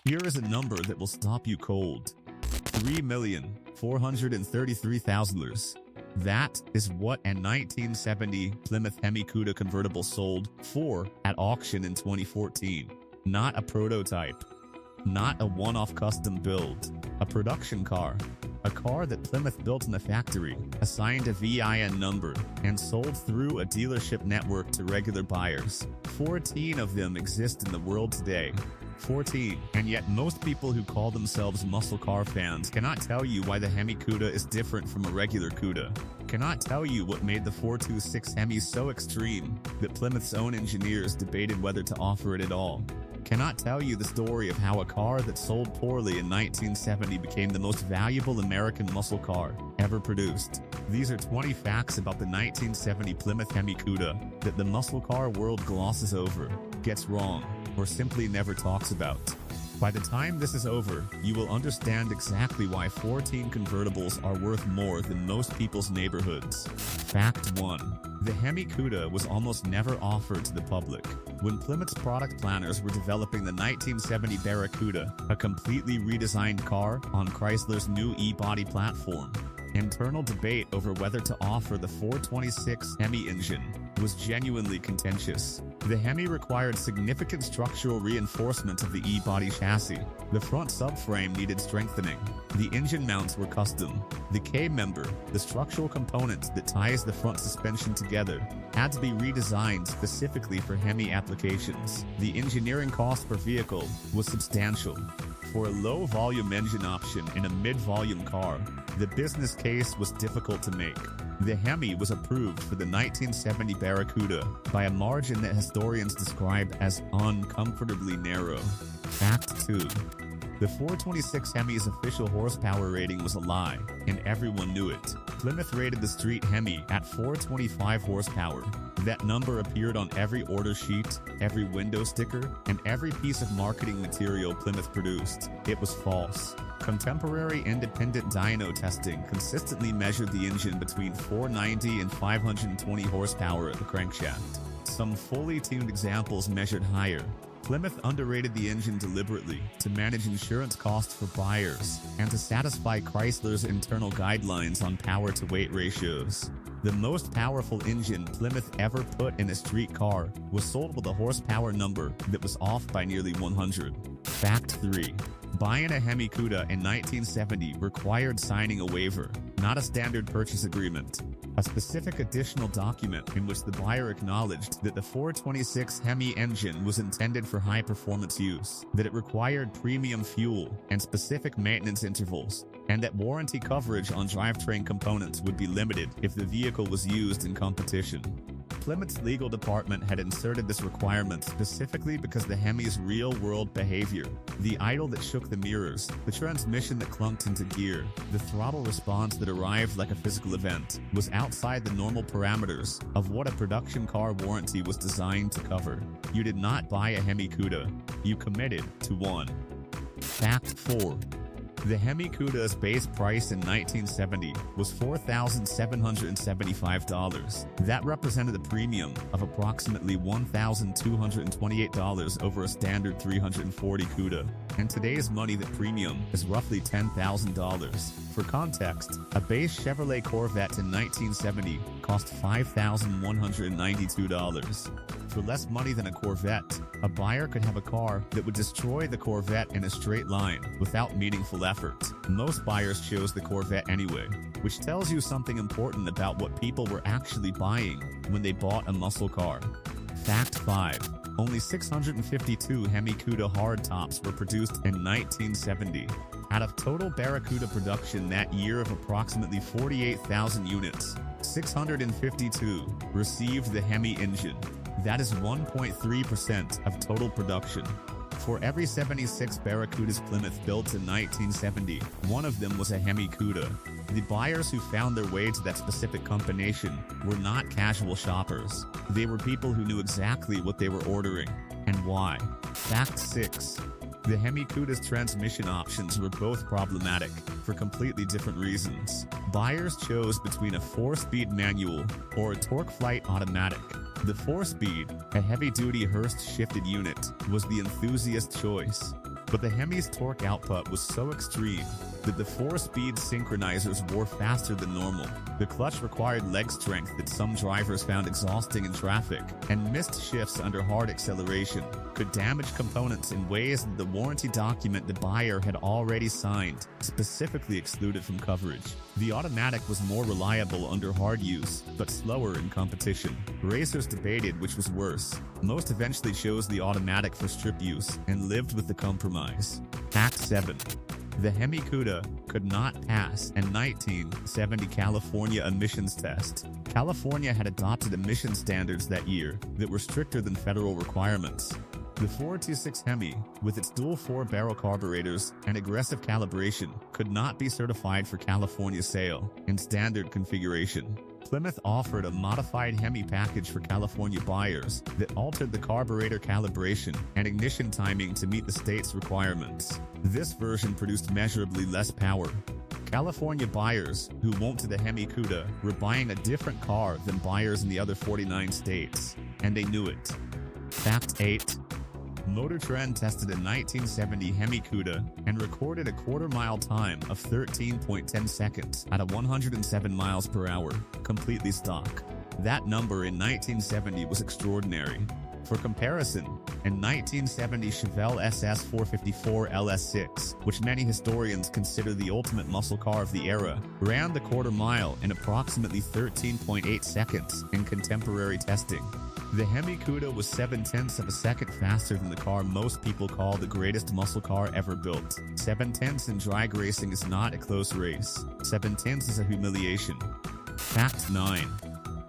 Here is a number that will stop you cold. $3,433,000. That is what a 1970 Plymouth Hemi Cuda convertible sold for at auction in 2014. Not a prototype. Not a one-off custom build. A production car. A car that Plymouth built in the factory, assigned a VIN number, and sold through a dealership network to regular buyers. 14 of them exist in the world today. 14, and yet most people who call themselves muscle car fans cannot tell you why the Hemi Cuda is different from a regular Cuda. Cannot tell you what made the 426 Hemi so extreme that Plymouth's own engineers debated whether to offer it at all. Cannot tell you the story of how a car that sold poorly in 1970 became the most valuable American muscle car ever produced. These are 20 facts about the 1970 Plymouth Hemi Cuda that the muscle car world glosses over, gets wrong, or simply never talks about. By the time this is over, you will understand exactly why 14 convertibles are worth more than most people's neighborhoods. Fact 1. The Hemi Cuda was almost never offered to the public. When Plymouth's product planners were developing the 1970 Barracuda, a completely redesigned car on Chrysler's new E-body platform, internal debate over whether to offer the 426 Hemi engine was genuinely contentious. The Hemi required significant structural reinforcement of the E-body chassis. The front subframe needed strengthening. The engine mounts were custom. The K-member, the structural component that ties the front suspension together, had to be redesigned specifically for Hemi applications. The engineering cost per vehicle was substantial. For a low-volume engine option in a mid-volume car, the business case was difficult to make. The Hemi was approved for the 1970 Barracuda by a margin that historians describe as uncomfortably narrow. Fact 2. The 426 Hemi's official horsepower rating was a lie, and everyone knew it. Plymouth rated the street Hemi at 425 horsepower. That number appeared on every order sheet, every window sticker, and every piece of marketing material Plymouth produced. It was false. Contemporary independent dyno testing consistently measured the engine between 490 and 520 horsepower at the crankshaft. Some fully tuned examples measured higher. Plymouth underrated the engine deliberately to manage insurance costs for buyers and to satisfy Chrysler's internal guidelines on power-to-weight ratios. The most powerful engine Plymouth ever put in a street car was sold with a horsepower number that was off by nearly 100. Fact 3. Buying a Hemi Cuda in 1970 required signing a waiver, not a standard purchase agreement. A specific additional document in which the buyer acknowledged that the 426 Hemi engine was intended for high-performance use, that it required premium fuel and specific maintenance intervals, and that warranty coverage on drivetrain components would be limited if the vehicle was used in competition. Plymouth's legal department had inserted this requirement specifically because the Hemi's real-world behavior, the idle that shook the mirrors, the transmission that clunked into gear, the throttle response that arrived like a physical event, was outside the normal parameters of what a production car warranty was designed to cover. You did not buy a Hemi Cuda. You committed to one. Fact 4. The Hemi Cuda's base price in 1970 was $4,775. That represented a premium of approximately $1,228 over a standard 340 Cuda. And today's money, that premium is roughly $10,000. For context, a base Chevrolet Corvette in 1970 cost $5,192. For less money than a Corvette, a buyer could have a car that would destroy the Corvette in a straight line without meaningful effort. Most buyers chose the Corvette anyway, which tells you something important about what people were actually buying when they bought a muscle car. Fact 5. Only 652 Hemi Cuda hardtops were produced in 1970. Out of total Barracuda production that year of approximately 48,000 units, 652 received the Hemi engine. That is 1.3% of total production. For every 76 Barracudas Plymouth built in 1970, one of them was a Hemi Cuda. The buyers who found their way to that specific combination were not casual shoppers. They were people who knew exactly what they were ordering and why. Fact 6. The Hemi Cuda's transmission options were both problematic for completely different reasons. Buyers chose between a 4-speed manual or a TorqueFlite automatic. The 4-speed, a heavy-duty Hurst shifted unit, was the enthusiast choice. But the Hemi's torque output was so extreme that the 4-speed synchronizers wore faster than normal. The clutch required leg strength that some drivers found exhausting in traffic, and missed shifts under hard acceleration could damage components in ways that the warranty document the buyer had already signed specifically excluded from coverage. The automatic was more reliable under hard use, but slower in competition. Racers debated which was worse. Most eventually chose the automatic for strip use and lived with the compromise. Fact 7. The Hemi Cuda could not pass a 1970 California emissions test. California had adopted emission standards that year that were stricter than federal requirements. The 426 Hemi, with its dual 4-barrel carburetors and aggressive calibration, could not be certified for California sale in standard configuration. Plymouth offered a modified Hemi package for California buyers that altered the carburetor calibration and ignition timing to meet the state's requirements. This version produced measurably less power. California buyers who wanted the Hemi Cuda were buying a different car than buyers in the other 49 states, and they knew it. Fact 8. Motor Trend tested a 1970 Hemi Cuda and recorded a quarter-mile time of 13.10 seconds at 107 miles per hour, completely stock. That number in 1970 was extraordinary. For comparison, a 1970 Chevelle SS 454 LS6, which many historians consider the ultimate muscle car of the era, ran the quarter mile in approximately 13.8 seconds in contemporary testing. The Hemi Cuda was 0.7 of a second faster than the car most people call the greatest muscle car ever built. 0.7 in drag racing is not a close race. 0.7 is a humiliation. Fact 9.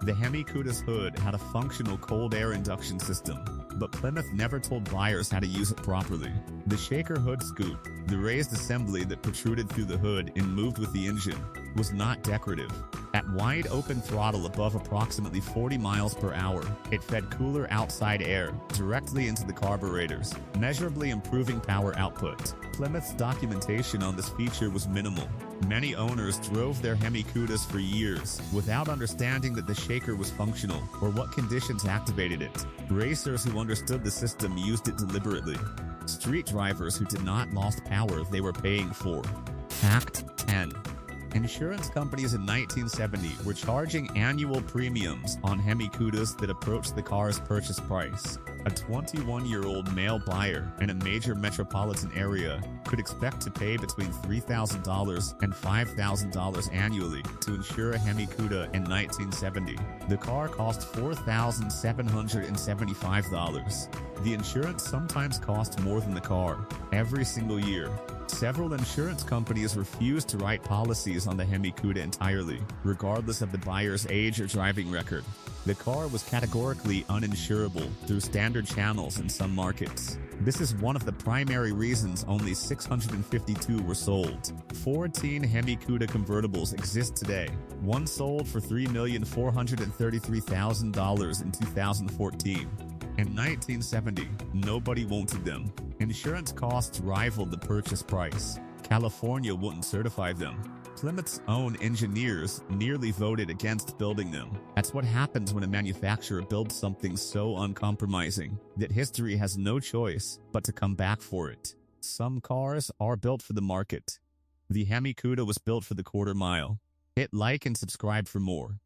The Hemi Cuda's hood had a functional cold air induction system, but Plymouth never told buyers how to use it properly. The shaker hood scoop, the raised assembly that protruded through the hood and moved with the engine, was not decorative. At wide open throttle above approximately 40 miles per hour, it fed cooler outside air directly into the carburetors, measurably improving power output. Plymouth's documentation on this feature was minimal. Many owners drove their Hemi Cudas for years without understanding that the shaker was functional or what conditions activated it. Racers who understood the system used it deliberately. Street drivers who did not lost power they were paying for. Fact 10. Insurance companies in 1970 were charging annual premiums on Hemi Cudas that approached the car's purchase price. A 21-year-old male buyer in a major metropolitan area could expect to pay between $3,000 and $5,000 annually to insure a Hemi Cuda in 1970. The car cost $4,775. The insurance sometimes cost more than the car, every single year. Several insurance companies refused to write policies on the Hemi Cuda entirely, regardless of the buyer's age or driving record. The car was categorically uninsurable through standard channels in some markets. This is one of the primary reasons only 652 were sold. 14 Hemi Cuda convertibles exist today. One sold for $3,433,000 in 2014. In 1970, nobody wanted them. Insurance costs rivaled the purchase price. California wouldn't certify them. Plymouth's own engineers nearly voted against building them. That's what happens when a manufacturer builds something so uncompromising that history has no choice but to come back for it. Some cars are built for the market. The Hemi Cuda was built for the quarter mile. Hit like and subscribe for more.